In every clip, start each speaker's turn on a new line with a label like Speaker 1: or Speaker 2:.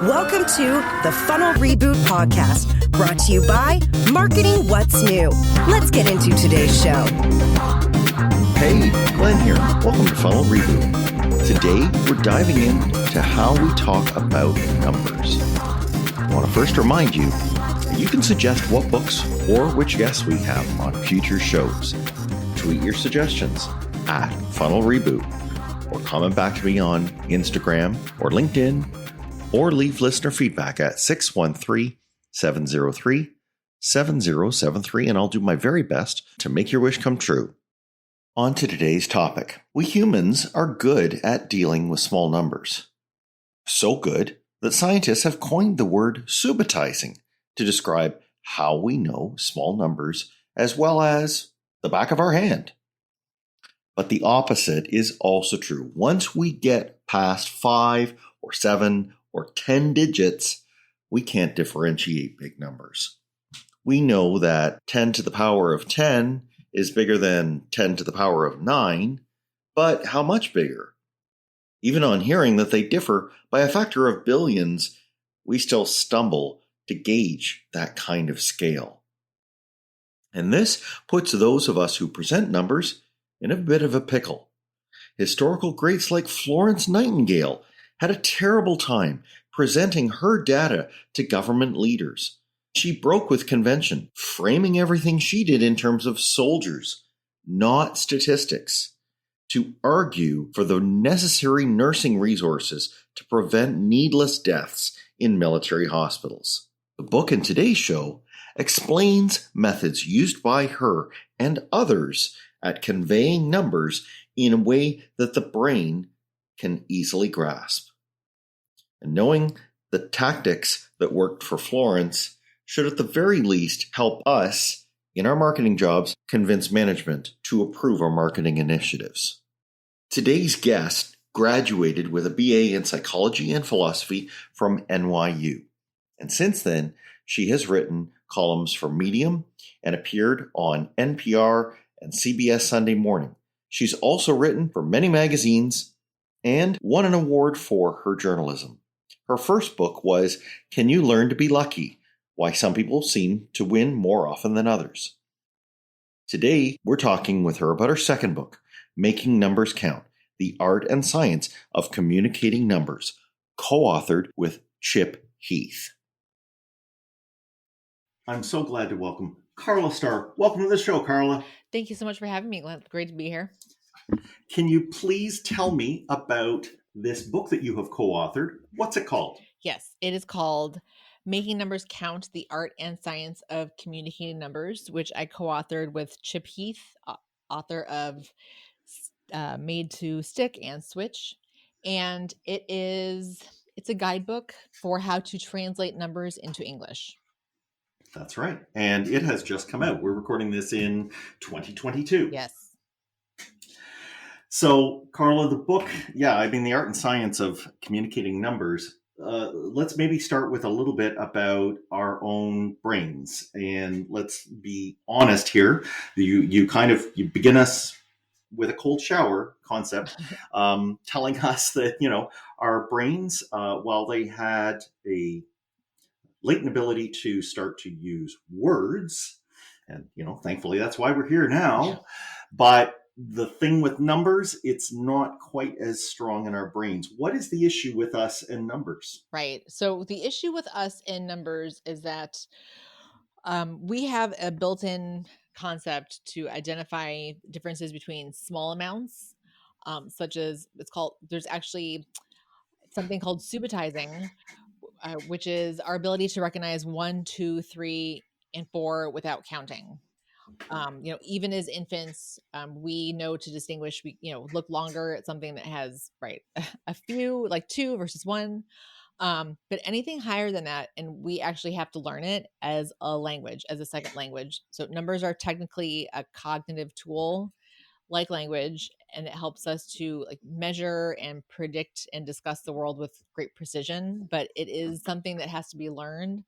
Speaker 1: Welcome to the Funnel Reboot Podcast, brought to you by Marketing What's New. Let's get into today's show.
Speaker 2: Hey, Glenn here. Welcome to Funnel Reboot. Today, we're diving into how we talk about numbers. I want to first remind you that you can suggest what books or which guests we have on future shows. Tweet your suggestions at Funnel Reboot, or comment back to me on Instagram or LinkedIn, or leave listener feedback at 613-703-7073, and I'll do my very best to make your wish come true. On to today's topic. We humans are good at dealing with small numbers. So good that scientists have coined the word subitizing to describe how we know small numbers as well as the back of our hand. But the opposite is also true. Once we get past 5 or 7 or 10 digits, we can't differentiate big numbers. We know that 10 to the power of 10 is bigger than 10 to the power of 9, but how much bigger? Even on hearing that they differ by a factor of billions, we still stumble to gauge that kind of scale. And this puts those of us who present numbers in a bit of a pickle. Historical greats like Florence Nightingale had a terrible time presenting her data to government leaders. She broke with convention, framing everything she did in terms of soldiers, not statistics, to argue for the necessary nursing resources to prevent needless deaths in military hospitals. The book in today's show explains methods used by her and others at conveying numbers in a way that the brain can easily grasp. And knowing the tactics that worked for Florence should at the very least help us in our marketing jobs convince management to approve our marketing initiatives. Today's guest graduated with a BA in psychology and philosophy from NYU. And since then, she has written columns for Medium and appeared on NPR and CBS Sunday Morning. She's also written for many magazines and won an award for her journalism. Her first book was Can You Learn to Be Lucky? Why Some People Seem to Win More Often Than Others. Today, we're talking with her about her second book, Making Numbers Count, The Art and Science of Communicating Numbers, co-authored with Chip Heath. I'm so glad to welcome Karla Starr. Welcome to the show, Karla.
Speaker 3: Thank you so much for having me. Great to be here.
Speaker 2: Can you please tell me about this book that you have co-authored? What's it called?
Speaker 3: Yes, it is called Making Numbers Count, The Art and Science of Communicating Numbers, which I co-authored with Chip Heath, author of Made to Stick and Switch. And it's a guidebook for how to translate numbers into English.
Speaker 2: That's right. And it has just come out. We're recording this in 2022.
Speaker 3: Yes.
Speaker 2: So, Karla, the book, The Art and Science of Communicating Numbers. Let's maybe start with a little bit about our own brains. And let's be honest here. You begin us with a cold shower concept, telling us that, our brains, while they had a latent ability to start to use words, and, thankfully that's why we're here now, yeah. But the thing with numbers, it's not quite as strong in our brains. What is the issue with us and numbers?
Speaker 3: Right. So the issue with us and numbers is that we have a built-in concept to identify differences between small amounts, such as there's actually something called subitizing, which is our ability to recognize 1, 2, 3, and 4 without counting. Even as infants, we know to distinguish, look longer at something that has, a few, like 2 versus 1. But anything higher than that, and we actually have to learn it as a language, as a second language. So numbers are technically a cognitive tool like language, and it helps us to measure and predict and discuss the world with great precision. But it is something that has to be learned.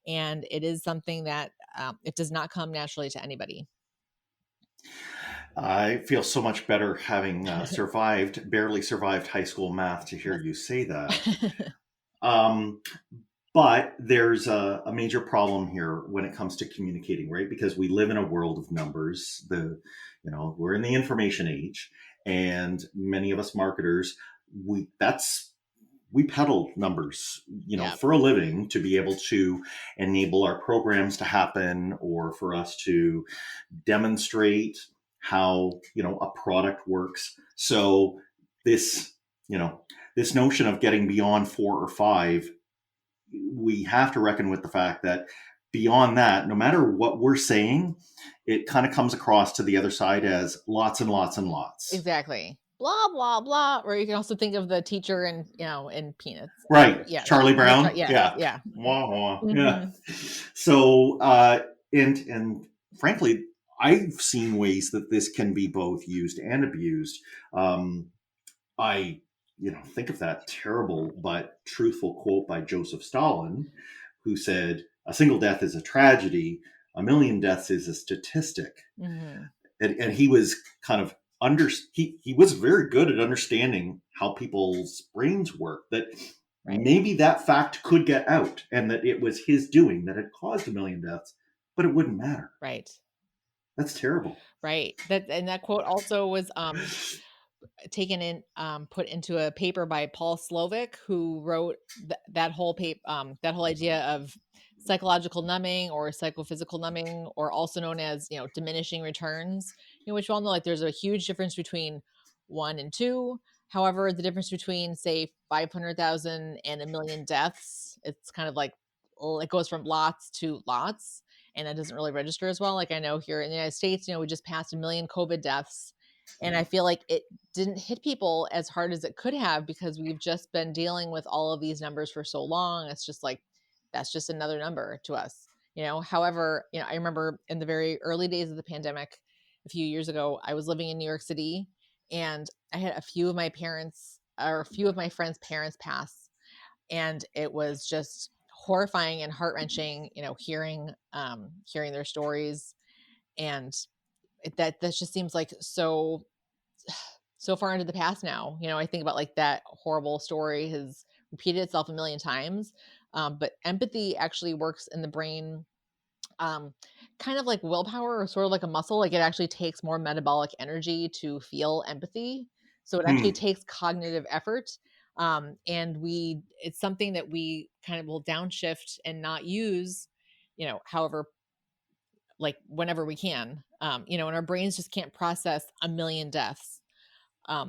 Speaker 3: And it is something that it does not come naturally to anybody.
Speaker 2: I feel so much better having barely survived high school math to hear you say that. Um, but there's a major problem here when it comes to communicating, right? Because we live in a world of numbers. We're in the information age, and many of us marketers, we peddle numbers,
Speaker 3: Yeah.
Speaker 2: for a living to be able to enable our programs to happen, or for us to demonstrate how, a product works. So this, this notion of getting beyond 4 or 5, we have to reckon with the fact that beyond that, no matter what we're saying, it kind of comes across to the other side as lots and lots and lots.
Speaker 3: Exactly. Blah blah blah. Or you can also think of the teacher in Peanuts.
Speaker 2: Right.
Speaker 3: Yeah.
Speaker 2: Charlie Brown.
Speaker 3: Yeah.
Speaker 2: Yeah. Wah, wah.
Speaker 3: Mhm.
Speaker 2: Yeah. So, and frankly, I've seen ways that this can be both used and abused. I, think of that terrible but truthful quote by Joseph Stalin, who said, "A single death is a tragedy. A million deaths is a statistic."
Speaker 3: Mm-hmm.
Speaker 2: And he was kind of he was very good at understanding how people's brains work, that
Speaker 3: Right.
Speaker 2: maybe that fact could get out and that it was his doing that had caused a million deaths, but it wouldn't matter.
Speaker 3: Right.
Speaker 2: That's terrible.
Speaker 3: Right. That quote also was taken in put into a paper by Paul Slovic, who wrote that whole that whole idea of psychological numbing or psychophysical numbing, or also known as diminishing returns, which we all know, like, there's a huge difference between 1 and 2. However, the difference between, say, 500,000 and a million deaths, it's kind of like it goes from lots to lots, and that doesn't really register as well. Like, I know here in the United States, we just passed 1 million COVID deaths, and I feel like it didn't hit people as hard as it could have, because we've just been dealing with all of these numbers for so long. It's just like, that's just another number to us. However, I remember in the very early days of the pandemic, a few years ago, I was living in New York City, and I had a few of my friends' parents pass, and it was just horrifying and heart-wrenching, hearing their stories. And that just seems like so far into the past now. I think about, like, that horrible story has repeated itself a million times. But empathy actually works in the brain, kind of like willpower, or sort of like a muscle. Like, it actually takes more metabolic energy to feel empathy. So it actually takes cognitive effort. And it's something that we kind of will downshift and not use, however, like, whenever we can, and our brains just can't process a million deaths, a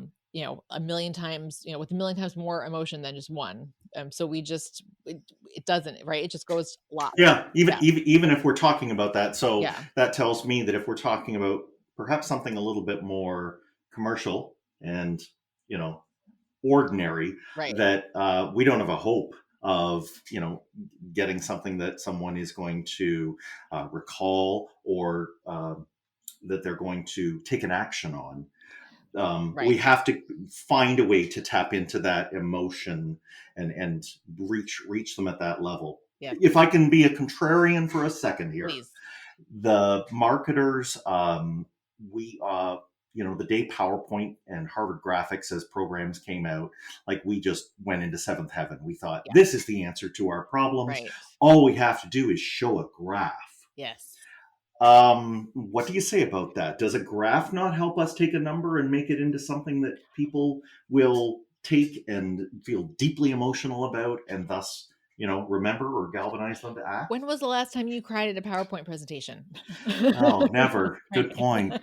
Speaker 3: million times, with a million times more emotion than just one. So it doesn't, right? It just goes a lot.
Speaker 2: Yeah, even if we're talking about that, so
Speaker 3: Yeah.
Speaker 2: that tells me that if we're talking about perhaps something a little bit more commercial and ordinary,
Speaker 3: Right.
Speaker 2: that we don't have a hope of getting something that someone is going to recall, or that they're going to take an action on.
Speaker 3: Right.
Speaker 2: We have to find a way to tap into that emotion and reach them at that level.
Speaker 3: Yeah.
Speaker 2: If I can be a contrarian for a second here,
Speaker 3: Please.
Speaker 2: the marketers, the day PowerPoint and Harvard Graphics as programs came out, like, we just went into seventh heaven. We thought, this is the answer to our problems.
Speaker 3: Right.
Speaker 2: All we have to do is show a graph.
Speaker 3: Yes.
Speaker 2: What do you say about that? Does a graph not help us take a number and make it into something that people will take and feel deeply emotional about, and thus, remember or galvanize them to act?
Speaker 3: When was the last time you cried at a PowerPoint presentation?
Speaker 2: Oh, never. Good point.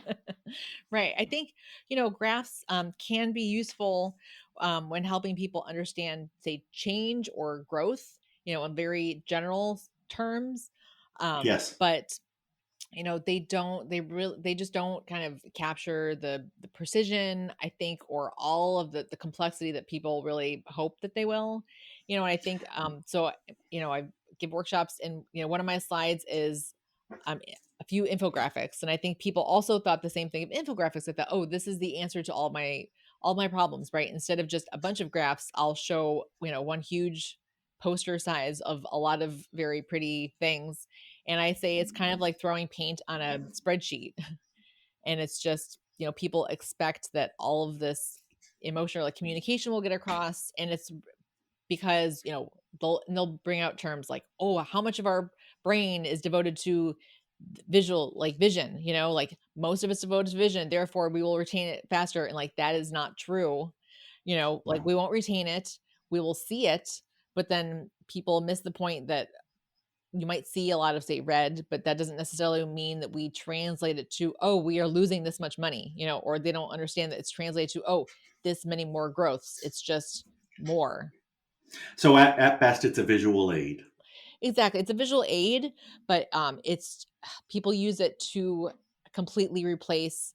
Speaker 3: Right. I think, graphs can be useful when helping people understand, say, change or growth, in very general terms.
Speaker 2: Yes.
Speaker 3: But they just don't kind of capture the precision, I think, or all of the complexity that people really hope that they will. And I think so I give workshops, and one of my slides is a few infographics, and I think people also thought the same thing of infographics. I thought, oh, this is the answer to all my problems, right? Instead of just a bunch of graphs, I'll show one huge poster size of a lot of very pretty things. And I say it's kind of like throwing paint on a spreadsheet. And it's just, people expect that all of this emotion or like communication will get across. And it's because, they'll bring out terms like, oh, how much of our brain is devoted to vision, like most of it's devoted to vision, therefore we will retain it faster. And like, that is not true. Like we won't retain it, we will see it, but then people miss the point that you might see a lot of, say, red, but that doesn't necessarily mean that we translate it to, oh, we are losing this much money, or they don't understand that it's translated to, oh, this many more growths. It's just more.
Speaker 2: So at best, it's a visual aid.
Speaker 3: Exactly. It's a visual aid, but it's people use it to completely replace,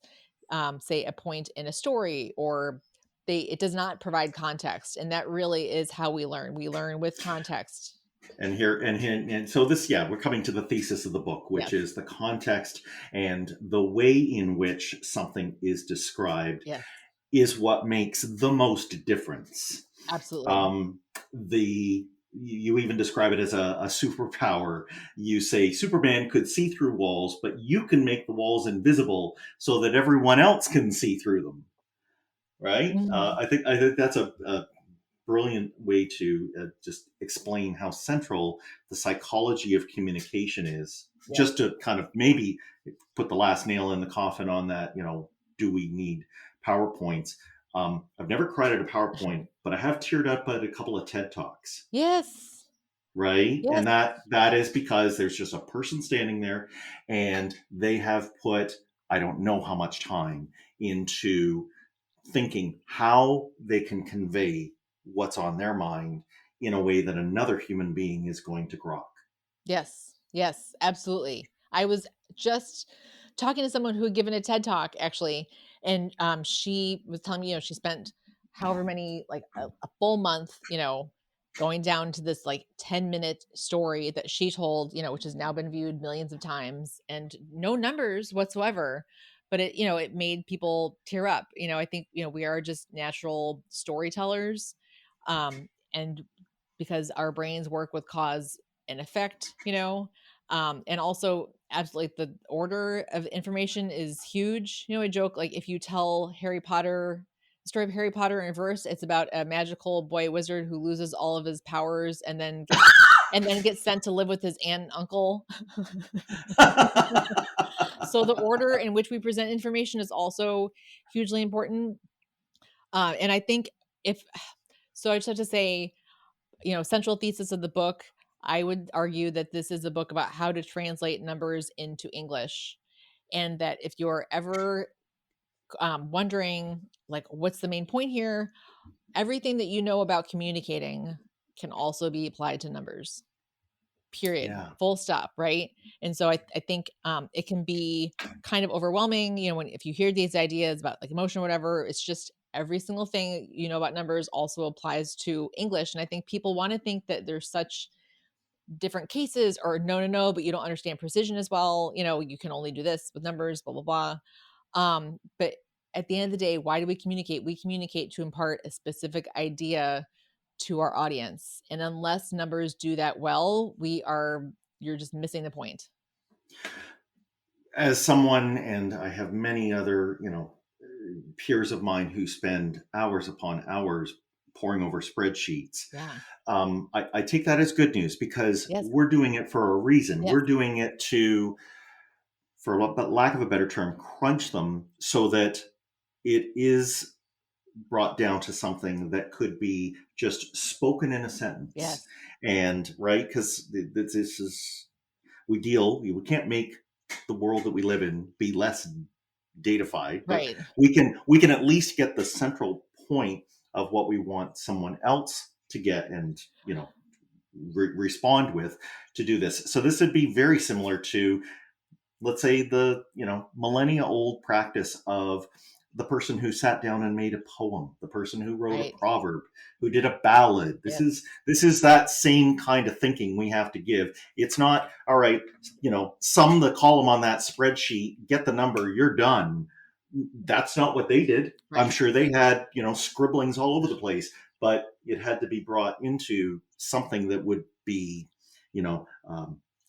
Speaker 3: say, a point in a story, or it does not provide context. And that really is how we learn. We learn with context.
Speaker 2: And so this, we're coming to the thesis of the book, which
Speaker 3: Yes.
Speaker 2: is the context and the way in which something is described
Speaker 3: Yes.
Speaker 2: is what makes the most difference.
Speaker 3: Absolutely.
Speaker 2: You even describe it as a superpower. You say Superman could see through walls, but you can make the walls invisible so that everyone else can see through them. Right?
Speaker 3: Mhm.
Speaker 2: I think that's a brilliant way to just explain how central the psychology of communication is.
Speaker 3: Yeah.
Speaker 2: Just to kind of maybe put the last nail in the coffin on that, do we need PowerPoints? I've never cried at a PowerPoint, but I have teared up at a couple of TED Talks.
Speaker 3: Yes.
Speaker 2: Right.
Speaker 3: Yes.
Speaker 2: And that is because there's just a person standing there and they have put, I don't know how much time into thinking how they can convey what's on their mind in a way that another human being is going to grok.
Speaker 3: Yes. Yes, absolutely. I was just talking to someone who had given a TED Talk, actually, and she was telling me, she spent however many, like a full month, going down to this like 10-minute story that she told, which has now been viewed millions of times and no numbers whatsoever. But it made people tear up. I think, we are just natural storytellers. And because our brains work with cause and effect, and also absolutely the order of information is huge. I joke, like, if you tell the story of Harry Potter in reverse, it's about a magical boy wizard who loses all of his powers and then gets sent to live with his aunt and uncle. So the order in which we present information is also hugely important. And I think I just have to say, central thesis of the book, I would argue that this is a book about how to translate numbers into English. And that if you're ever wondering, like, what's the main point here, everything that you know about communicating can also be applied to numbers. Period.
Speaker 2: Yeah.
Speaker 3: Full stop. Right. And so I think it can be kind of overwhelming, if you hear these ideas about like emotion or whatever, it's just every single thing about numbers also applies to English. And I think people want to think that there's such different cases, or no, but you don't understand precision as well. You can only do this with numbers, blah, blah, blah. But at the end of the day, why do we communicate? We communicate to impart a specific idea to our audience. And unless numbers do that well, you're just missing the point.
Speaker 2: As someone, and I have many other, peers of mine who spend hours upon hours poring over spreadsheets.
Speaker 3: Yeah.
Speaker 2: I take that as good news because
Speaker 3: Yes.
Speaker 2: we're doing it for a reason.
Speaker 3: Yes.
Speaker 2: We're doing it to, for lack of a better term, crunch them so that it is brought down to something that could be just spoken in a sentence.
Speaker 3: Yes.
Speaker 2: And right, because this is, we can't make the world that we live in be less datafied, but
Speaker 3: Right.
Speaker 2: we can at least get the central point of what we want someone else to get and respond with to do this. So this would be very similar to, let's say, the millennia old practice of the person who sat down and made a poem, the person who wrote
Speaker 3: Right.
Speaker 2: a proverb, who did a ballad. This is that same kind of thinking we have to give. It's not, all right, sum the column on that spreadsheet, get the number, you're done. That's not what they did.
Speaker 3: Right.
Speaker 2: I'm sure they had, scribblings all over the place, but it had to be brought into something that would be,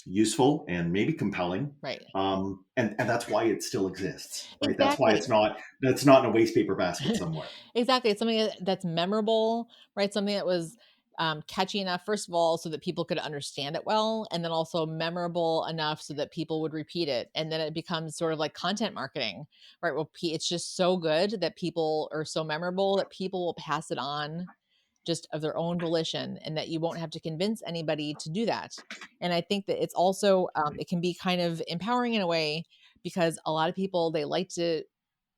Speaker 2: useful and maybe compelling.
Speaker 3: Right.
Speaker 2: And that's why it still exists. Right.
Speaker 3: Exactly.
Speaker 2: That's why that's not in a waste paper basket somewhere.
Speaker 3: Exactly. It's something that's memorable, right? Something that was catchy enough, first of all, so that people could understand it well, and then also memorable enough so that people would repeat it. And then it becomes sort of like content marketing, right? Well, it's just so good that people are so memorable that people will pass it on just of their own volition, and that you won't have to convince anybody to do that. And I think that it's also, it can be kind of empowering in a way, because a lot of people, they like to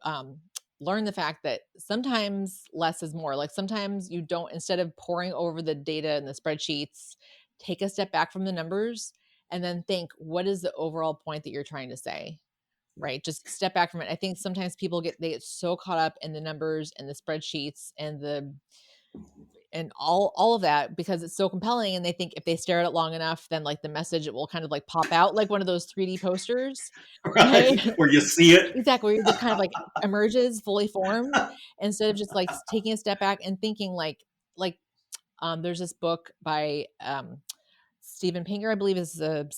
Speaker 3: um, learn the fact that sometimes less is more. Like sometimes you don't, instead of poring over the data and the spreadsheets, take a step back from the numbers and then think, what is the overall point that you're trying to say? Right? Just step back from it. I think sometimes people they get so caught up in the numbers and the spreadsheets and all of that, because it's so compelling, and they think if they stare at it long enough, then like the message, it will kind of like pop out like one of those 3D posters,
Speaker 2: Right?
Speaker 3: right?
Speaker 2: Where you see it.
Speaker 3: Exactly, where it just kind of like emerges fully formed, instead of just like taking a step back and thinking like there's this book by Steven Pinker, I believe, is the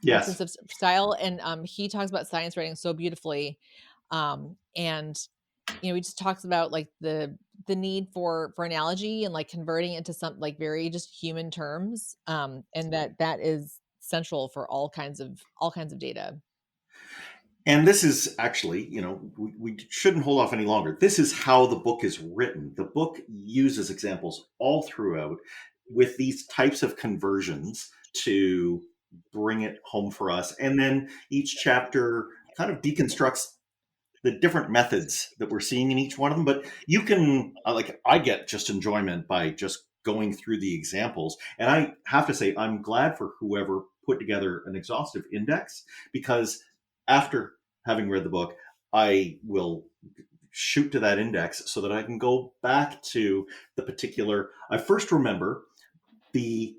Speaker 2: Yes.
Speaker 3: Essence of Style, and he talks about science writing so beautifully, and he just talks about like the need for analogy and like converting it into some like very just human terms, and that is central for all kinds of data.
Speaker 2: And this is actually, we shouldn't hold off any longer. This is how the book is written. The book uses examples all throughout with these types of conversions to bring it home for us. And then each chapter kind of deconstructs the different methods that we're seeing in each one of them. But you can, I get just enjoyment by just going through the examples. And I have to say, I'm glad for whoever put together an exhaustive index, because after having read the book, I will shoot to that index so that I can go back to the particular. I first remember the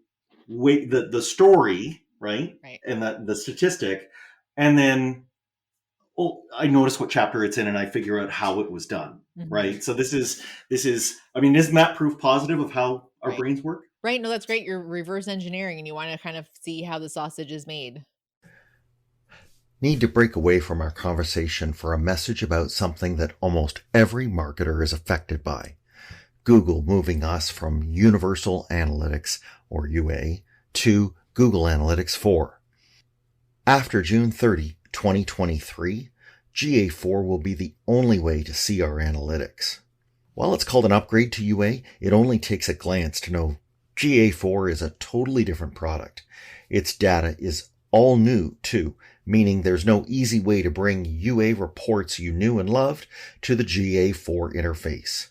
Speaker 2: way the story, right? And the statistic, and then I notice what chapter it's in, and I figure out how it was done. Mm-hmm. Right. So this is. I mean, isn't that proof positive of how our brains work?
Speaker 3: Right. No, that's great. You're reverse engineering, and you want to kind of see how the sausage is made.
Speaker 4: Need to break away from our conversation for a message about something that almost every marketer is affected by. Google moving us from Universal Analytics, or UA, to Google Analytics 4. After June 30, 2023, GA4 will be the only way to see our analytics. While it's called an upgrade to UA, it only takes a glance to know GA4 is a totally different product. Its data is all new, too, meaning there's no easy way to bring UA reports you knew and loved to the GA4 interface.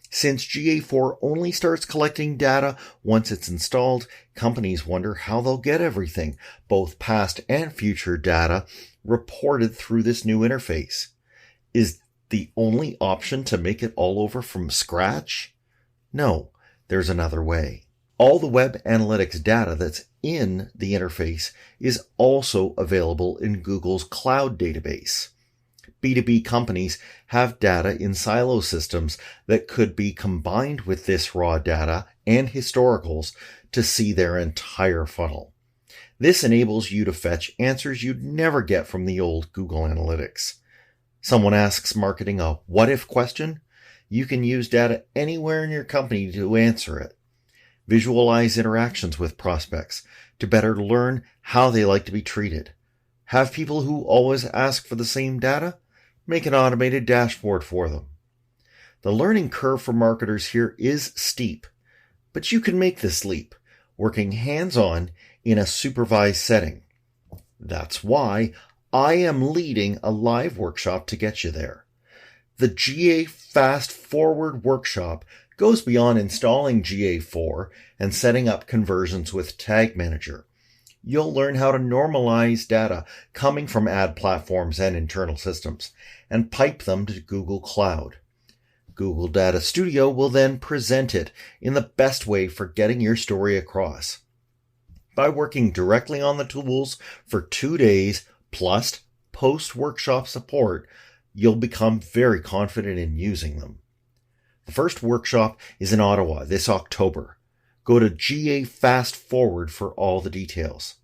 Speaker 4: Since GA4 only starts collecting data once it's installed, companies wonder how they'll get everything, both past and future data, reported through this new interface. Is the only option to make it all over from scratch? No, there's another way. All the web analytics data that's in the interface is also available in Google's cloud database. B2B companies have data in silo systems that could be combined with this raw data and historicals to see their entire funnel. This enables you to fetch answers you'd never get from the old Google Analytics. Someone asks marketing a what-if question? You can use data anywhere in your company to answer it. Visualize interactions with prospects to better learn how they like to be treated. Have people who always ask for the same data? Make an automated dashboard for them. The learning curve for marketers here is steep, but you can make this leap, working hands-on in a supervised setting. That's why I am leading a live workshop to get you there. The GA Fast Forward workshop goes beyond installing GA4 and setting up conversions with Tag Manager. You'll learn how to normalize data coming from ad platforms and internal systems and pipe them to Google Cloud. Google Data Studio will then present it in the best way for getting your story across. By working directly on the tools for 2 days plus post-workshop support, you'll become very confident in using them. The first workshop is in Ottawa this October. Go to GA Fast Forward for all the details.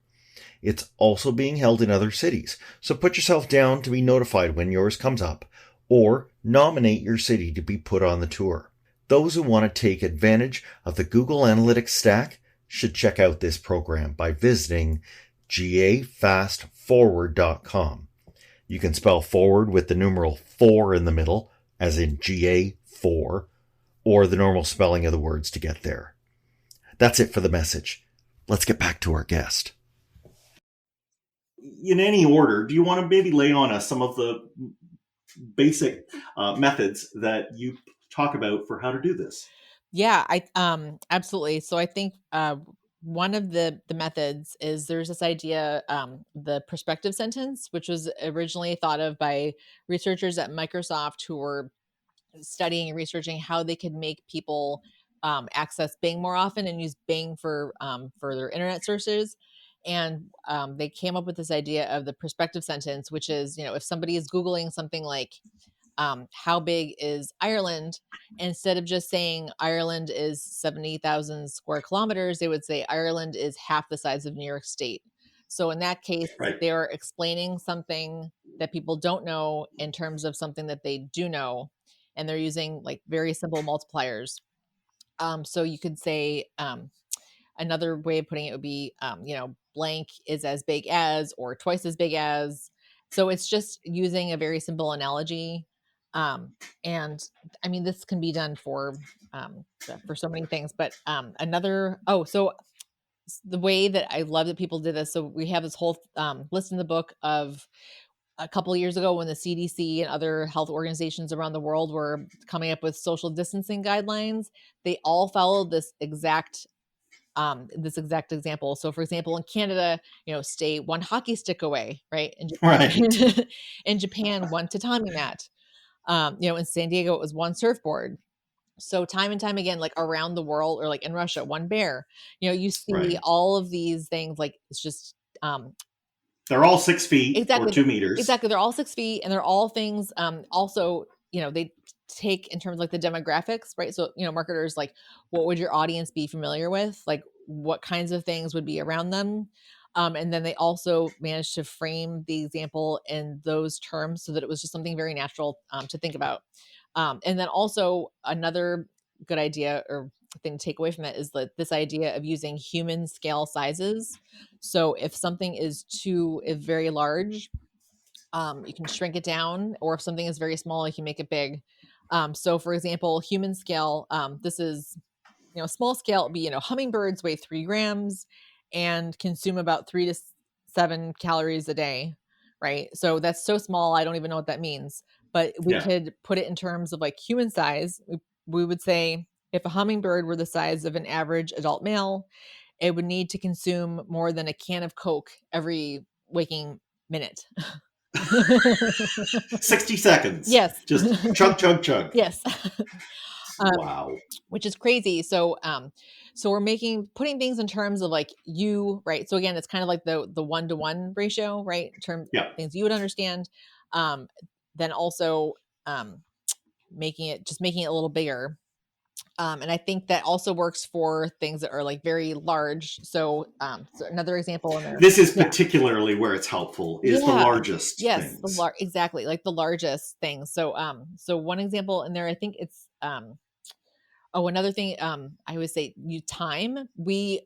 Speaker 4: It's also being held in other cities, so put yourself down to be notified when yours comes up, or nominate your city to be put on the tour. Those who want to take advantage of the Google Analytics stack should check out this program by visiting gafastforward.com. You can spell forward with the numeral 4 in the middle, as in GA4, or the normal spelling of the words to get there. That's it for the message. Let's get back to our guest.
Speaker 2: In any order, do you want to maybe lay on us some of the basic methods that you talk about for how to do this?
Speaker 3: Yeah, I absolutely. So I think one of the methods is there's this idea, the perspective sentence, which was originally thought of by researchers at Microsoft who were studying and researching how they could make people access Bing more often and use Bing for their internet sources. And they came up with this idea of the perspective sentence, which is, if somebody is Googling something like, how big is Ireland? Instead of just saying Ireland is 70,000 square kilometers, they would say Ireland is half the size of New York State. So in that case,
Speaker 2: Right.
Speaker 3: they are explaining something that people don't know in terms of something that they do know. And they're using like very simple multipliers. So you could say, another way of putting it would be, blank is as big as, or twice as big as. So it's just using a very simple analogy. And I mean, this can be done for so many things, but so the way that I love that people did this. So we have this whole list in the book of a couple of years ago when the CDC and other health organizations around the world were coming up with social distancing guidelines. They all followed this exact example. So for example, in Canada, stay one hockey stick away, right? In Japan,
Speaker 2: Right.
Speaker 3: in Japan, one tatami mat. In San Diego, it was one surfboard. So time and time again, like around the world, or like in Russia, one bear. You see
Speaker 2: Right.
Speaker 3: all of these things. Like it's just
Speaker 2: they're all 6 feet
Speaker 3: exactly
Speaker 2: or 2 meters.
Speaker 3: Exactly, they're all 6 feet, and they're all things. Also, they take in terms of like the demographics, right? So marketers, like, what would your audience be familiar with? Like, what kinds of things would be around them? And then they also managed to frame the example in those terms so that it was just something very natural to think about. And then also another good idea or thing to take away from it is that this idea of using human scale sizes. So if something is very large, you can shrink it down, or if something is very small, you can make it big. So for example, human scale, this is, small scale would be, hummingbirds weigh 3 grams and consume about 3 to 7 calories a day, right? So that's so small, I don't even know what that means. But we could put it in terms of like human size. We would say if a hummingbird were the size of an average adult male, it would need to consume more than a can of Coke every waking minute.
Speaker 2: 60 seconds.
Speaker 3: Yes.
Speaker 2: Just chug, chug, chug.
Speaker 3: Yes.
Speaker 2: Wow.
Speaker 3: Which is crazy. So, so we're putting things in terms of like you, right? So again, it's kind of like the 1-to-1 ratio, right? In terms of things you would understand. Then also, making it a little bigger. And I think that also works for things that are like very large. So, so another example in there.
Speaker 2: This is particularly where it's helpful is the largest things.
Speaker 3: Exactly. Like the largest things. So, so one example in there, I think it's, another thing, I always say time. We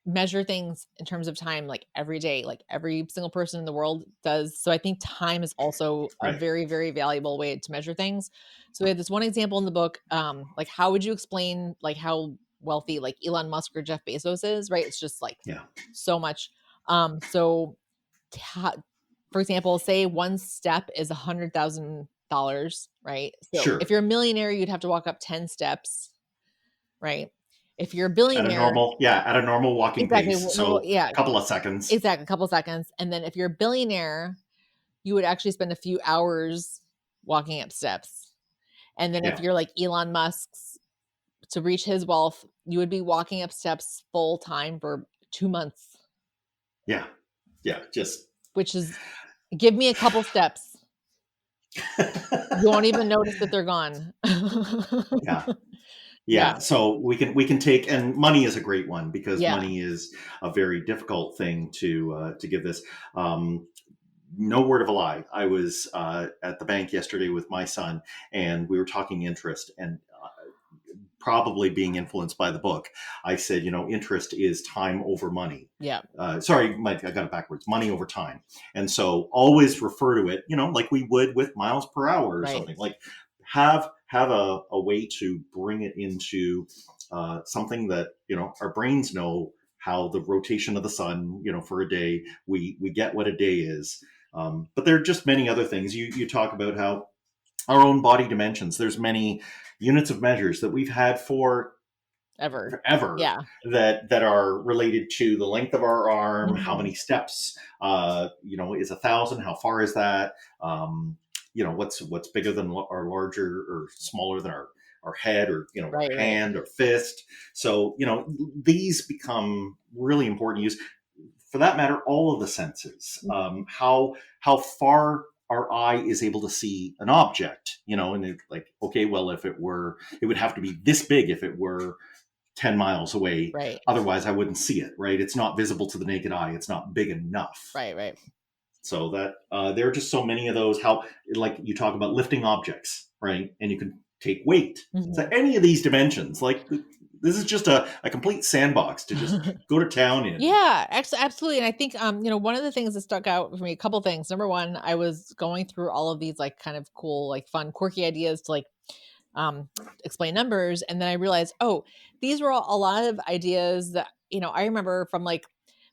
Speaker 3: measure things in terms of time, like every day, like every single person in the world does. So I think time is also a very, very valuable way to measure things. So we have this one example in the book, like how would you explain like how wealthy like Elon Musk or Jeff Bezos is, right? It's just like so much. So for example, say one step is $100,000, right? So if you're a millionaire, you'd have to walk up 10 steps, right? If you're a billionaire,
Speaker 2: at a normal walking pace. So a couple of seconds.
Speaker 3: Exactly. A couple of seconds. And then if you're a billionaire, you would actually spend a few hours walking up steps. And then if you're like Elon Musk's, to reach his wealth, you would be walking up steps full time for 2 months.
Speaker 2: Yeah.
Speaker 3: Which is, give me a couple steps. You won't even notice that they're gone.
Speaker 2: Yeah. So we can take, and money is a great one because money is a very difficult thing to give this. No word of a lie. I was at the bank yesterday with my son, and we were talking interest, and probably being influenced by the book, I said, interest is time over money.
Speaker 3: Yeah.
Speaker 2: Sorry, Mike, I got it backwards. Money over time. And so always refer to it, like we would with miles per hour or something. Like have a way to bring it into something that, our brains know how the rotation of the sun, for a day, we get what a day is. But there are just many other things. You talk about how our own body dimensions, there's many units of measures that we've had forever
Speaker 3: Yeah.
Speaker 2: that are related to the length of our arm, how many steps, is 1,000, how far is that? What's bigger than or larger or smaller than our head or, our hand or fist. So, these become really important to use. For that matter, all of the senses, how far our eye is able to see an object, and it's like, okay, well, it would have to be this big if it were 10 miles away.
Speaker 3: Right.
Speaker 2: Otherwise I wouldn't see it, right? It's not visible to the naked eye. It's not big enough.
Speaker 3: Right.
Speaker 2: So that there are just so many of those, how, like you talk about lifting objects, right? And you can take weight. So any of these dimensions, like this is just a complete sandbox to just go to town in.
Speaker 3: Yeah, absolutely. And I think, one of the things that stuck out for me, a couple things. Number one, I was going through all of these like kind of cool, like fun, quirky ideas to like explain numbers. And then I realized, these were a lot of ideas that, I remember from like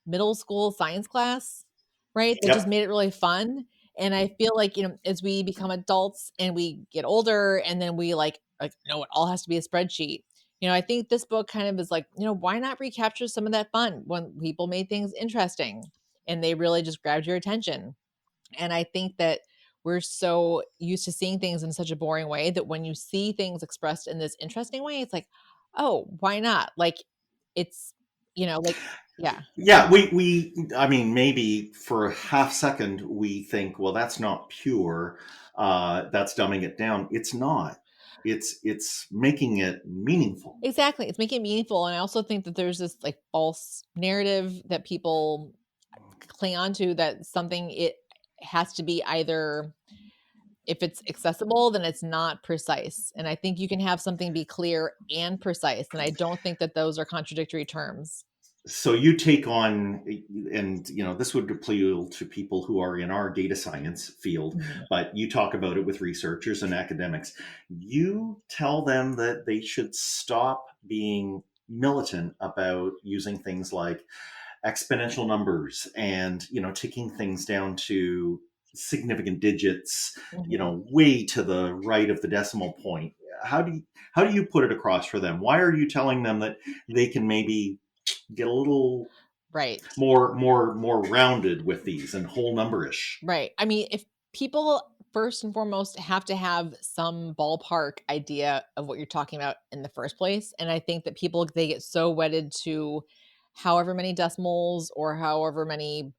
Speaker 3: middle school science class, right? That just made it really fun. And I feel like, as we become adults and we get older and then we like, no, it all has to be a spreadsheet. I think this book kind of is like, why not recapture some of that fun when people made things interesting and they really just grabbed your attention. And I think that we're so used to seeing things in such a boring way that when you see things expressed in this interesting way, it's like, oh, why not? Like it's, like, yeah.
Speaker 2: Yeah. I mean, maybe for a half second, we think, well, that's not pure. That's dumbing it down. It's not. It's making it meaningful.
Speaker 3: Exactly. It's making it meaningful. And I also think that there's this like false narrative that people cling on to, that something, it has to be either, if it's accessible, then it's not precise. And I think you can have something be clear and precise. And I don't think that those are contradictory terms.
Speaker 2: So you take on, and this would appeal to people who are in our data science field, but you talk about it with researchers and academics. You tell them that they should stop being militant about using things like exponential numbers and, taking things down to significant digits, way to the right of the decimal point. How do you put it across for them? Why are you telling them that they can maybe get a little more rounded with these and whole numberish?
Speaker 3: Right. I mean, if people first and foremost have to have some ballpark idea of what you're talking about in the first place. And I think that people, they get so wedded to however many decimals or however many,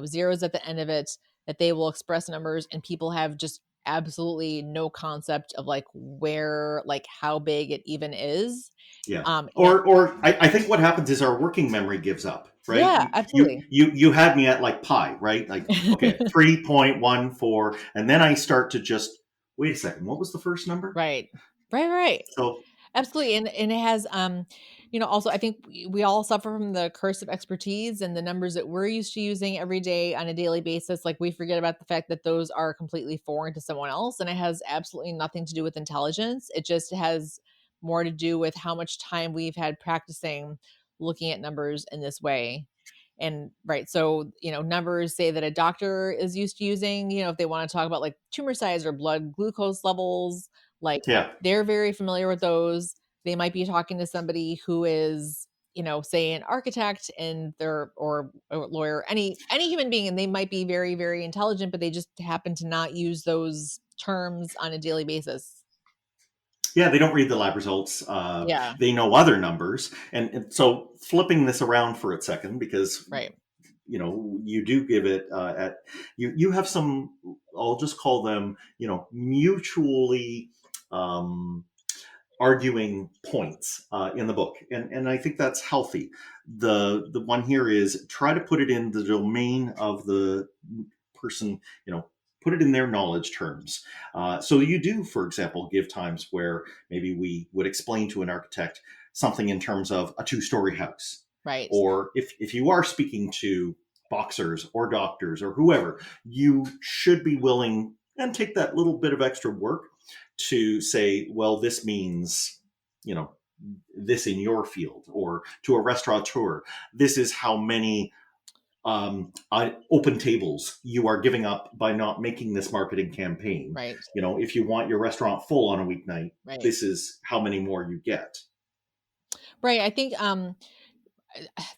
Speaker 3: zeros at the end of it, that they will express numbers, and people have just absolutely no concept of like where, like how big it even is.
Speaker 2: Yeah. I think what happens is our working memory gives up, right?
Speaker 3: Yeah, absolutely.
Speaker 2: You had me at like pi, right? Like, okay, 3.14. And then I start to just, wait a second, what was the first number?
Speaker 3: Right.
Speaker 2: So
Speaker 3: absolutely. And it has, also I think we all suffer from the curse of expertise, and the numbers that we're used to using every day on a daily basis. Like we forget about the fact that those are completely foreign to someone else. And it has absolutely nothing to do with intelligence. It just has more to do with how much time we've had practicing looking at numbers in this way. And so, numbers say that a doctor is used to using, if they want to talk about like tumor size or blood glucose levels, like they're very familiar with those. They might be talking to somebody who is, say an architect and or a lawyer, any human being, and they might be very, very intelligent, but they just happen to not use those terms on a daily basis.
Speaker 2: Yeah, they don't read the lab results. They know other numbers. And so flipping this around for a second, because, you do give it you have some, I'll just call them, mutually arguing points in the book. And I think that's healthy. The one here is try to put it in the domain of the person, put it in their knowledge terms. So you do, for example, give times where maybe we would explain to an architect something in terms of a 2-story house.
Speaker 3: Right.
Speaker 2: Or if you are speaking to boxers or doctors or whoever, you should be willing and take that little bit of extra work to say, well, this means, this in your field. Or to a restaurateur, this is how many open tables you are giving up by not making this marketing campaign.
Speaker 3: Right.
Speaker 2: If you want your restaurant full on a weeknight,
Speaker 3: Right.
Speaker 2: this is how many more you get.
Speaker 3: Right. I think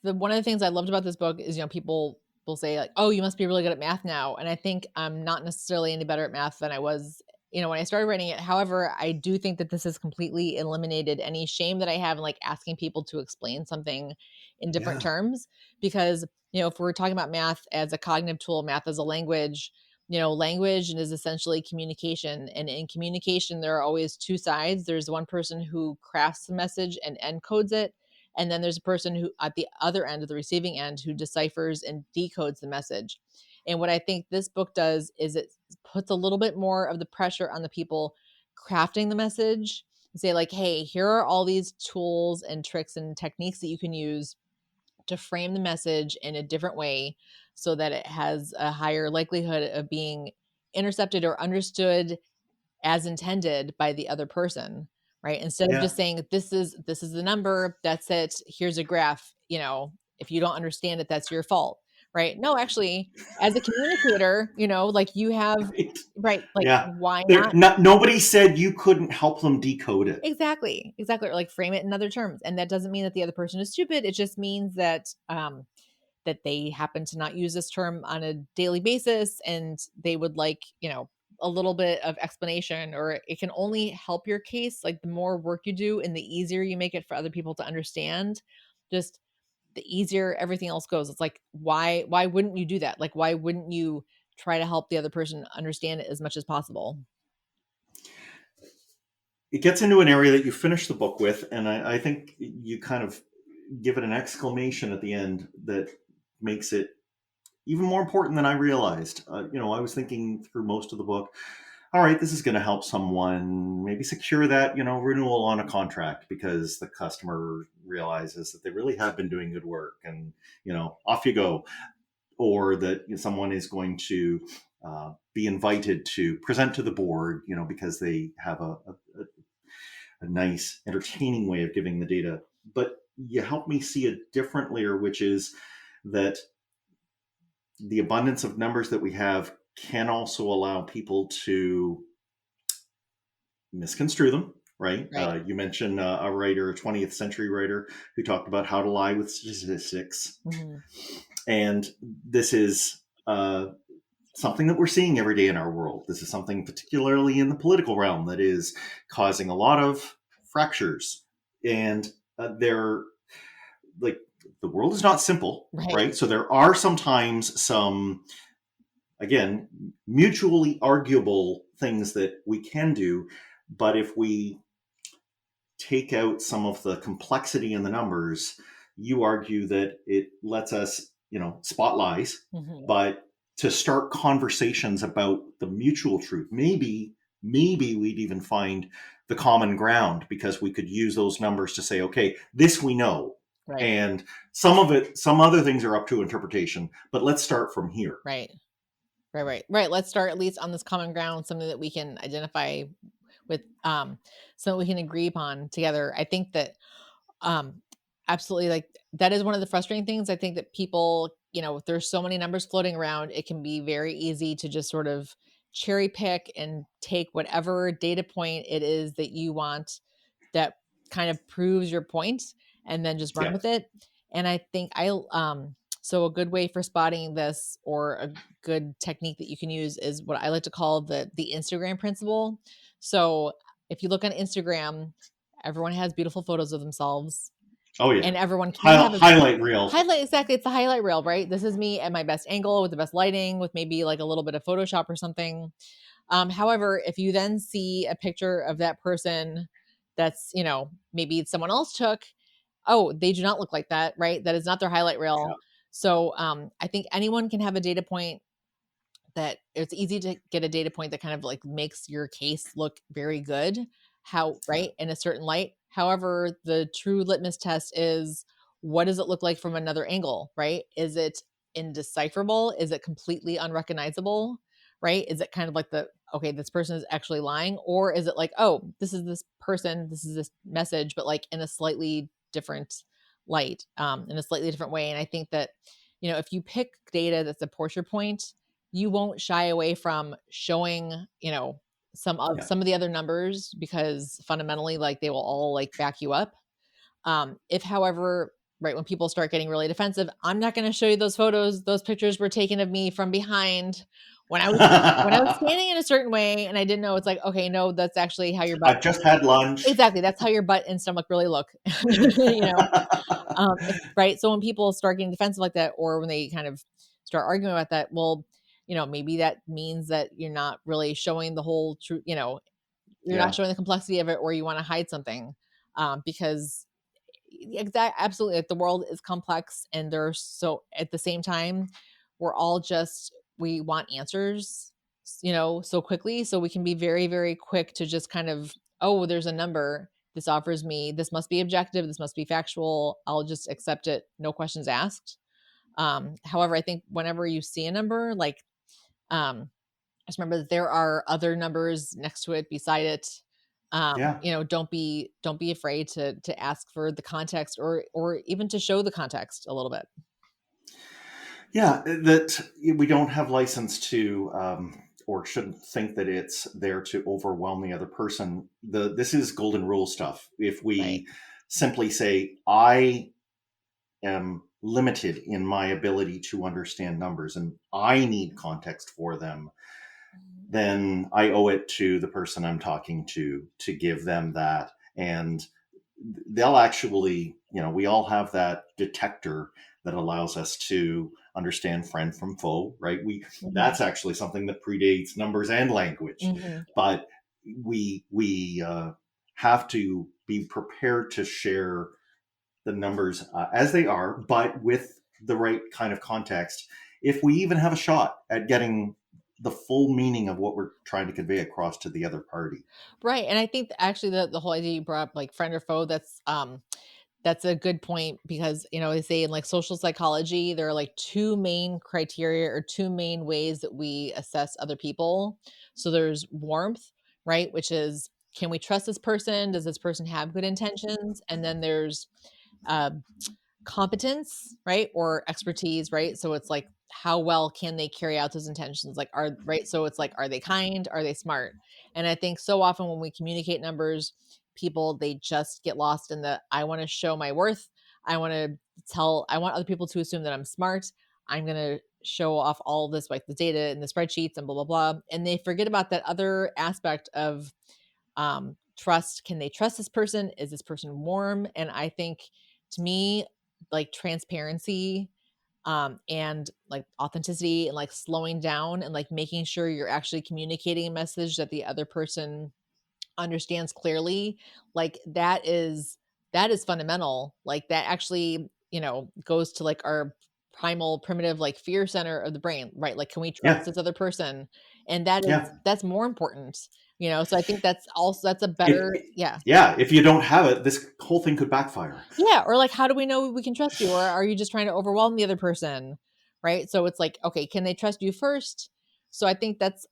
Speaker 3: one of the things I loved about this book is, people will say like, oh, you must be really good at math now. And I think I'm not necessarily any better at math than I was, when I started writing it. However, I do think that this has completely eliminated any shame that I have in like asking people to explain something in different terms, because, if we're talking about math as a cognitive tool, math as a language, language is essentially communication. And in communication, there are always two sides. There's one person who crafts the message and encodes it. And then there's a person who at the other end of the receiving end who deciphers and decodes the message. And what I think this book does is it puts a little bit more of the pressure on the people crafting the message and say like, hey, here are all these tools and tricks and techniques that you can use to frame the message in a different way so that it has a higher likelihood of being intercepted or understood as intended by the other person, right? Instead of just saying, this is the number, that's it, here's a graph, if you don't understand it, that's your fault, right? No, actually, as a communicator, like you have, right? Like, why not?
Speaker 2: Nobody said you couldn't help them decode it.
Speaker 3: Exactly. Or like frame it in other terms. And that doesn't mean that the other person is stupid. It just means that, that they happen to not use this term on a daily basis and they would like, a little bit of explanation, or it can only help your case. Like the more work you do and the easier you make it for other people to understand, just the easier everything else goes. It's like, why wouldn't you do that? Like, why wouldn't you try to help the other person understand it as much as possible?
Speaker 2: It gets into an area that you finish the book with, and I think you kind of give it an exclamation at the end that makes it even more important than I realized. I was thinking through most of the book, all right, this is going to help someone maybe secure that, renewal on a contract because the customer realizes that they really have been doing good work and, off you go. Or that someone is going to be invited to present to the board, because they have a nice, entertaining way of giving the data. But you help me see a different layer, which is that the abundance of numbers that we have can also allow people to misconstrue them, right? You mentioned a writer, a 20th century writer, who talked about how to lie with statistics. Mm-hmm. And this is something that we're seeing every day in our world. This is something particularly in the political realm that is causing a lot of fractures. And they're like, the world is not simple, right? So there are sometimes some, again, mutually arguable things that we can do. But if we take out some of the complexity in the numbers, you argue that it lets us, spot lies. Mm-hmm. But to start conversations about the mutual truth, maybe we'd even find the common ground because we could use those numbers to say, okay, this we know. Right. And some other things are up to interpretation, but let's start from here.
Speaker 3: Right. Let's start at least on this common ground, something that we can identify with, so we can agree upon together. I think that, absolutely, like that is one of the frustrating things. I think that people, there's so many numbers floating around, it can be very easy to just sort of cherry pick and take whatever data point it is that you want that kind of proves your point and then just run with it. And I think so a good way for spotting this, or a good technique that you can use, is what I like to call the Instagram principle. So if you look on Instagram, everyone has beautiful photos of themselves.
Speaker 2: Oh yeah.
Speaker 3: And everyone can have a
Speaker 2: highlight reel.
Speaker 3: Exactly. It's the highlight reel, right? This is me at my best angle with the best lighting, with maybe like a little bit of Photoshop or something. However, if you then see a picture of that person that's, maybe someone else took, oh, they do not look like that, right? That is not their highlight reel. Yeah. So I think anyone can have a data point that it's easy to get a data point that kind of like makes your case look very good, right, in a certain light. However, the true litmus test is, what does it look like from another angle, right? Is it indecipherable? Is it completely unrecognizable, right? Is it kind of like okay, this person is actually lying? Or is it like, oh, this is this person, this is this message, but like in a slightly different light, in a slightly different way. And I think that, if you pick data that's a Porsche point, you won't shy away from showing, some of the other numbers, because fundamentally, like, they will all like back you up. If, however, right, when people start getting really defensive, I'm not going to show you those photos. Those pictures were taken of me from behind when I was standing in a certain way, and I didn't know. It's like, okay, no, that's actually how your butt.
Speaker 2: I've just had lunch.
Speaker 3: Exactly, that's how your butt and stomach really look. Right. So when people start getting defensive like that, or when they kind of start arguing about that, well, maybe that means that you're not really showing the whole truth. You're not showing the complexity of it, or you want to hide something, because absolutely, like, the world is complex, and so at the same time, we want answers, so quickly. So we can be very, very quick to just kind of, oh, there's a number. This must be objective. This must be factual. I'll just accept it. No questions asked. However, I think whenever you see a number, like, just remember that there are other numbers next to it, beside it. Don't be afraid to ask for the context, or even to show the context a little bit.
Speaker 2: Yeah, that we don't have license to, or shouldn't think that it's there to overwhelm the other person. This is golden rule stuff. If we simply say, I am limited in my ability to understand numbers and I need context for them, then I owe it to the person I'm talking to give them that. And they'll actually, we all have that detector that allows us to understand friend from foe, right? That's actually something that predates numbers and language, but we have to be prepared to share the numbers as they are, but with the right kind of context, if we even have a shot at getting the full meaning of what we're trying to convey across to the other party.
Speaker 3: Right. And I think actually the whole idea you brought up, like friend or foe, that's a good point, because, they say in like social psychology, there are like two main criteria, or two main ways that we assess other people. So there's warmth, right? Which is, can we trust this person? Does this person have good intentions? And then there's competence, right? Or expertise, right? So it's like, how well can they carry out those intentions? Like, so it's like, are they kind? Are they smart? And I think so often when we communicate numbers, people, they just get lost in I want to show my worth. I want other people to assume that I'm smart. I'm going to show off all of this, like the data and the spreadsheets and blah, blah, blah. And they forget about that other aspect of trust. Can they trust this person? Is this person warm? And I think, to me, like transparency, and like authenticity, and like slowing down, and like making sure you're actually communicating a message that the other person understands clearly, like that is fundamental. Like that actually, goes to like our primal primitive, like fear center of the brain, right? Like, can we trust this other person? And that's more important, so I think that's a better.
Speaker 2: If you don't have it, this whole thing could backfire.
Speaker 3: Or like, how do we know we can trust you? Or are you just trying to overwhelm the other person? Right. So it's like, okay, can they trust you first? So I think that's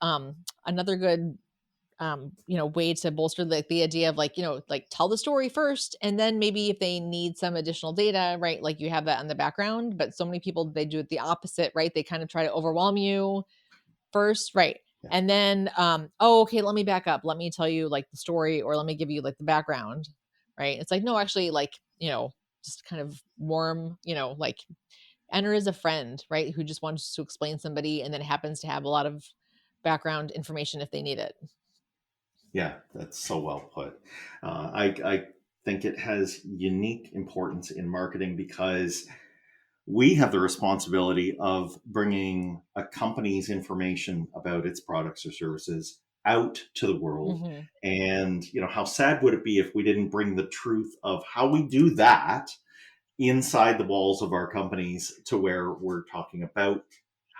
Speaker 3: another good way to bolster the idea of like, like tell the story first, and then maybe if they need some additional data, right, like you have that in the background. But so many people, they do it the opposite, right? They kind of try to overwhelm you first, right? And then okay, let me back up, let me tell you like the story, or let me give you like the background, right? It's like, no, actually, like, just kind of warm, like enter as a friend, right, who just wants to explain somebody, and then happens to have a lot of background information if they need it.
Speaker 2: Yeah, that's so well put. I think it has unique importance in marketing, because we have the responsibility of bringing a company's information about its products or services out to the world. And, how sad would it be if we didn't bring the truth of how we do that inside the walls of our companies, to where we're talking about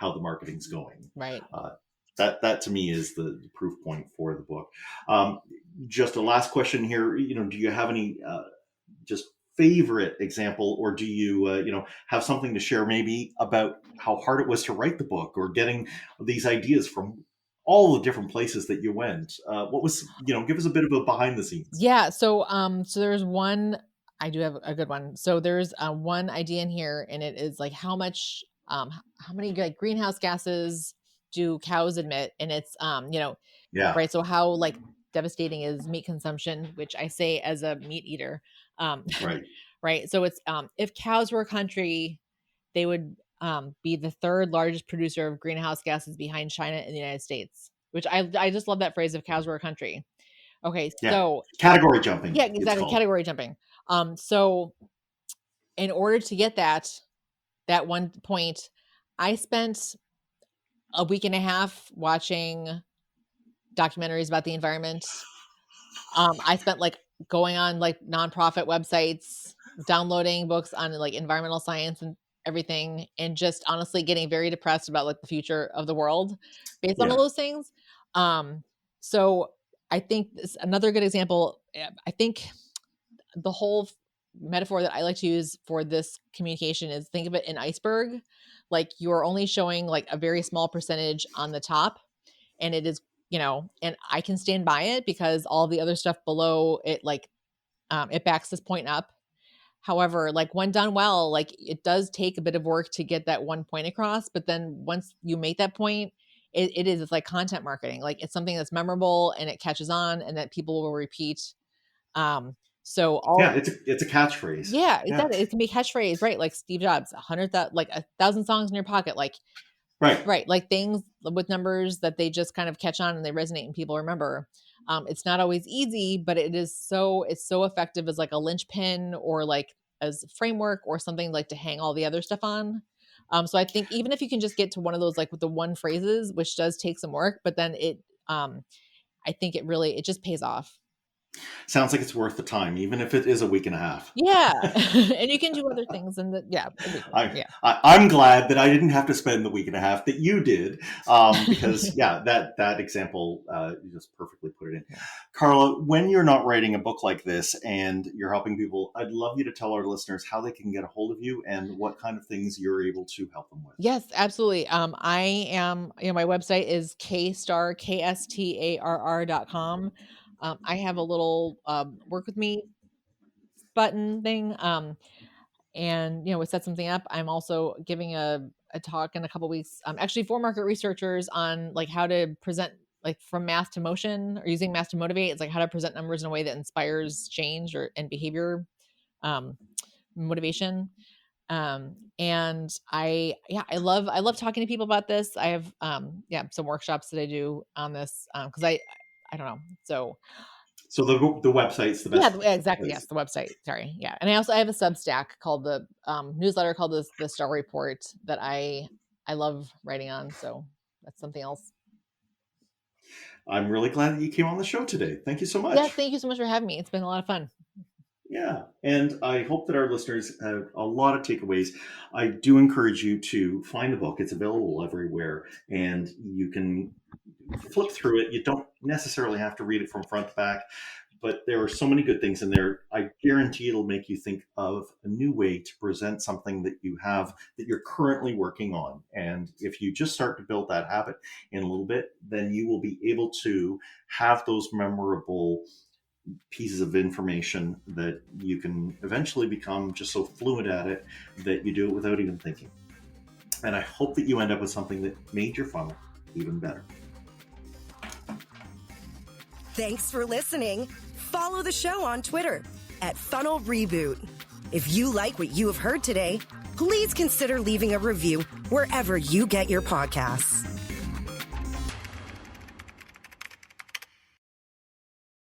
Speaker 2: how the marketing's going.
Speaker 3: Right.
Speaker 2: That to me is the proof point for the book. Just a last question here. Do you have any just favorite example, or do you have something to share maybe about how hard it was to write the book, or getting these ideas from all the different places that you went? What was, give us a bit of a behind the scenes.
Speaker 3: Yeah. So there's one, I do have a good one. So there's one idea in here, and it is like how many like greenhouse gases do cows emit? And it's,
Speaker 2: Yeah.
Speaker 3: right. So how like devastating is meat consumption, which I say as a meat eater.
Speaker 2: Right.
Speaker 3: Right. So it's, if cows were a country, they would be the third largest producer of greenhouse gases behind China and the United States, which I just love that phrase, if cows were a country. Okay.
Speaker 2: Yeah.
Speaker 3: So
Speaker 2: Category jumping.
Speaker 3: yeah, exactly. Category jumping. So in order to get that one point, I spent a week and a half watching documentaries about the environment. I spent like going on like nonprofit websites, downloading books on like environmental science and everything, and just honestly getting very depressed about like the future of the world based on all those things. So I think this another good example. I think the whole metaphor that I like to use for this communication is, think of it an iceberg. Like you're only showing like a very small percentage on the top, and it is, and I can stand by it because all the other stuff below it, like, it backs this point up. However, like when done well, like it does take a bit of work to get that one point across. But then once you make that point, it's like content marketing. Like it's something that's memorable and it catches on and that people will repeat.
Speaker 2: It's a catchphrase.
Speaker 3: Yeah, exactly. It can be a catchphrase, right? Like Steve Jobs, 1,000 songs in your pocket, like right, like things with numbers that they just kind of catch on and they resonate and people remember. It's not always easy, but it's so effective as like a linchpin or like as a framework or something like to hang all the other stuff on. So I think even if you can just get to one of those like with the one phrases, which does take some work, but then I think it just pays off.
Speaker 2: Sounds like it's worth the time, even if it is a week and a half.
Speaker 3: Yeah. And you can do other things. And
Speaker 2: I'm glad that I didn't have to spend the week and a half that you did, because that example, you just perfectly put it in. Karla, when you're not writing a book like this and you're helping people, I'd love you to tell our listeners how they can get a hold of you and what kind of things you're able to help them with.
Speaker 3: Yes, absolutely. I am, my website is kstarr.com. I have a little work with me button thing. And, we set something up. I'm also giving a talk in a couple weeks, actually for market researchers on like how to present like from math to motion or using math to motivate. It's like how to present numbers in a way that inspires change and behavior motivation. And I love talking to people about this. I have some workshops that I do on this because I don't know.
Speaker 2: So the website's the best.
Speaker 3: Yeah, exactly. Yes, the website. Sorry. Yeah. And I have a Substack called the newsletter called the Starr Report that I love writing on. So that's something else.
Speaker 2: I'm really glad that you came on the show today. Thank you so much.
Speaker 3: Yeah, thank you so much for having me. It's been a lot of fun.
Speaker 2: Yeah, and I hope that our listeners have a lot of takeaways. I do encourage you to find the book. It's available everywhere, and you can flip through it. You don't necessarily have to read it from front to back, but there are so many good things in there. I guarantee it'll make you think of a new way to present something that you have, that you're currently working on. And if you just start to build that habit in a little bit, then you will be able to have those memorable pieces of information that you can eventually become just so fluent at it that you do it without even thinking. And I hope that you end up with something that made your funnel even better.
Speaker 1: Thanks for listening. Follow the show on Twitter @Funnel Reboot. If you like what you have heard today, please consider leaving a review wherever you get your podcasts.